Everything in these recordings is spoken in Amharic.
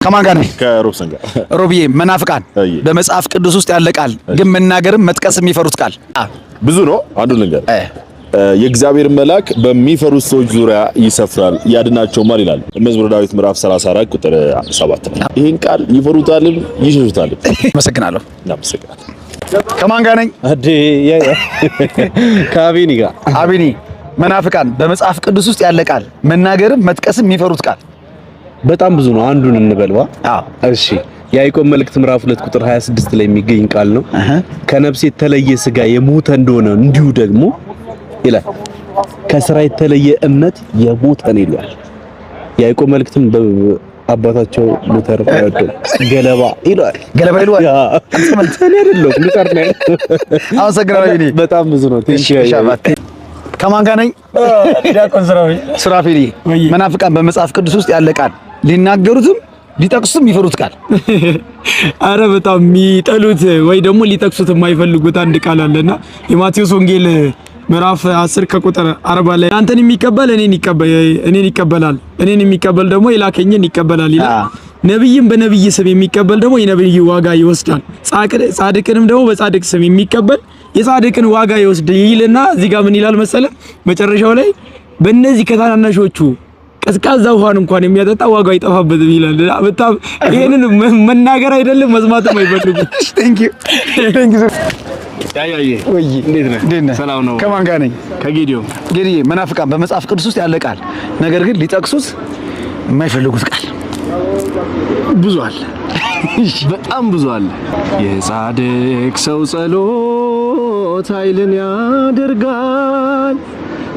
ከማን ጋር ነህ? ከሮብሰን ጋር። ሮብዬ መናፍቃን በመጽሐፍ ቅዱስ ውስጥ ያለ ቃል ግን መናገርም መጥቀስ የሚፈሩት ቃል ብዙ ነው። አንዱ ነገር የእግዚአብሔር መልአክ በሚፈሩት ሰዎች ዙሪያ ይሰፍራል ያድናቸውማል ይላል መዝሙረ ዳዊት ምዕራፍ 34 ቁጥር 7 ነው። ይሄን ቃል ይፈሩታልም ይሸሹታልም። አመሰግናለሁ። አመሰግናለሁ። ከማን ጋር ነኝ? ከአቢኒ ጋር። አቢኒ መናፍቃን በመጽሐፍ ቅዱስ ውስጥ ያለ ቃል መናገርም መጥቀስም የሚፈሩት ቃል በጣም ብዙ ነው። አንዱን እንበልዋ። እሺ ያዕቆብ መልእክት ምዕራፍ 2 ቁጥር 26 ላይ የሚገኝ ቃል ነው። ከነፍስ የተለየ ስጋ የሞተ እንደሆነ እንዲሁ ደግሞ ይላል ከሥራ የተለየ እምነት የሞተ ነው ይላል። ያዕቆብ መልእክትም በአባታቸው ሉተር ገለባ ይላል። ገለባ ይላል። እኔ አይደለሁም ሉተር ነው። አመሰግናለሁ። በጣም ብዙ ነው። ከማን ጋር ነኝ? ዲያቆን ሱራፌል መናፍቃን በመጽሐፍ ቅዱስ ውስጥ ያለ ቃል ሊናገሩትም ሊጠቅሱትም የሚፈሩት ቃል አረ በጣም የሚጠሉት ወይ ደግሞ ሊጠቅሱት የማይፈልጉት አንድ ቃል አለና የማቴዎስ ወንጌል ምዕራፍ 10 ከቁጥር 40 ላይ አንተን የሚቀበል እኔን ይቀበላል እኔን የሚቀበል ደግሞ የላከኝን ይቀበላል ይላል። ነብይም በነብይ ስም የሚቀበል ደግሞ የነብይ ዋጋ ይወስዳል። ጻድቅንም ደግሞ በጻድቅ ስም የሚቀበል የጻድቅን ዋጋ ይወስድ ይልና እዚህ ጋር ምን ይላል መሰለ መጨረሻው ላይ በእነዚህ ከታናናሾቹ ቀዝቃዛ ውሃን እንኳን የሚያጠጣ ዋጋው አይጠፋበትም ይላል። በጣም ይሄንን መናገር አይደለም መስማትም አይፈልጉም። ቴንክ ዩ ያያዬ ወይ እንዴት ነህ? ሰላም ነው። ከማን ጋር ነኝ? ከጌዲዮ መናፍቃን በመጽሐፍ ቅዱስ ውስጥ ያለ ቃል ነገር ግን ሊጠቅሱት የማይፈልጉት ቃል ብዙ አለ። በጣም ብዙ አለ። የጻድቅ ሰው ጸሎት ኃይልን ያደርጋል፣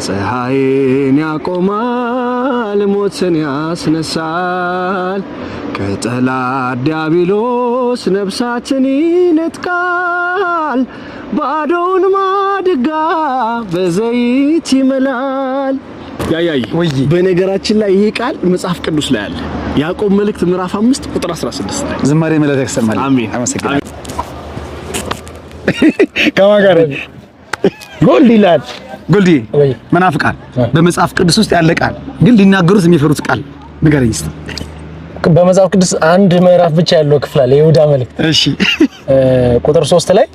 ፀሐይን ያቆማል፣ ሞትን ያስነሳል፣ ከጠላት ዲያብሎስ ነፍሳትን ይነጥቃል፣ ባዶውን ማድጋ በዘይት ይመላል። ያያይ በነገራችን ላይ ይሄ ቃል መጽሐፍ ቅዱስ ላይ አለ። ያዕቆብ መልእክት ምዕራፍ 5 ቁጥር 16 ላይ ዝማሬ መለክ ያሰማል። አሜን። አመሰግናለሁ። ከማን ጋር ነኝ? ጎልዲ ይላል። ጎልዲ መናፍቃን በመጽሐፍ ቅዱስ ውስጥ ያለ ቃል ግን ሊናገሩት የሚፈሩት ቃል ንገረኝ እስቲ። በመጽሐፍ ቅዱስ አንድ ምዕራፍ ብቻ ያለው ክፍል አለ፣ የይሁዳ መልእክት። እሺ ቁጥር 3 ላይ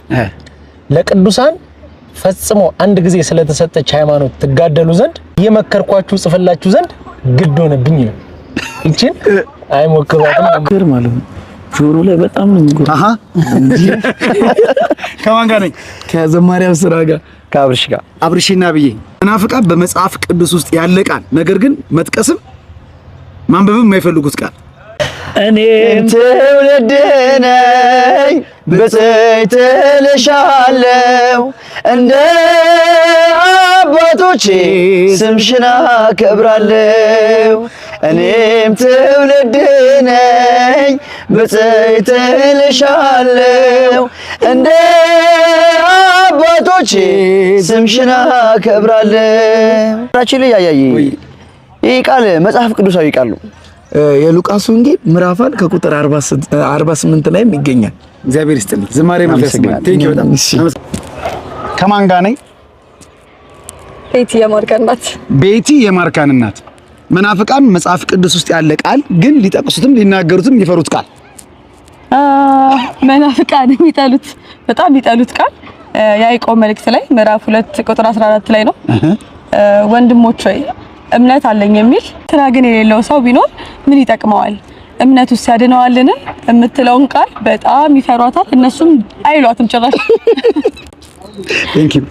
ለቅዱሳን ፈጽሞ አንድ ጊዜ ስለተሰጠች ሃይማኖት ትጋደሉ ዘንድ እየመከርኳችሁ ጽፈላችሁ ዘንድ ግድ ሆነብኝ ነው። እቺን አይሞክሯትም ማለት ነው። ጆሮ ላይ በጣም ነው የሚጎራ። ከማን ጋር ነኝ? ከዘማሪያው ስራ ጋር ከአብርሽ ጋር። አብርሽና ብዬ መናፍቃን በመጽሐፍ ቅዱስ ውስጥ ያለ ቃል ነገር ግን መጥቀስም ማንበብም የማይፈልጉት ቃል እኔም ትውልድ ነኝ በጽይት ልሻለው እንደ አባቶቼ ስምሽን አከብራለሁ። እኔም ትውልድ ነኝ በጽይት ልሻለው እንደ አባቶቼ ስምሽን አከብራለሁ። ራችን ላይ ያያይ ይሄ ቃል መጽሐፍ ቅዱሳዊ ቃል ነው። የሉቃስ ወንጌል ምዕራፍ 1 ከቁጥር 48 ላይ ይገኛል። እግዚአብሔር ይስጥልኝ። ዝማሬ መንፈስ ቴንክ ዩ በጣም። ከማን ጋር ነኝ? ቤቲ የማርካን እናት። መናፍቃን መጽሐፍ ቅዱስ ውስጥ ያለ ቃል ግን ሊጠቅሱትም ሊናገሩትም የሚፈሩት ቃል መናፍቃን የሚጠሉት በጣም የሚጠሉት ቃል ያዕቆብ መልእክት ላይ ምዕራፍ 2 ቁጥር 14 ላይ ነው። ወንድሞች ሆይ እምነት አለኝ የሚል እንትና ግን የሌለው ሰው ቢኖር ምን ይጠቅመዋል? እምነቱስ ያድነዋልን? የምትለውን ቃል በጣም ይፈሯታል። እነሱም አይሏትም ጭራሽ። ቴንክ ዩ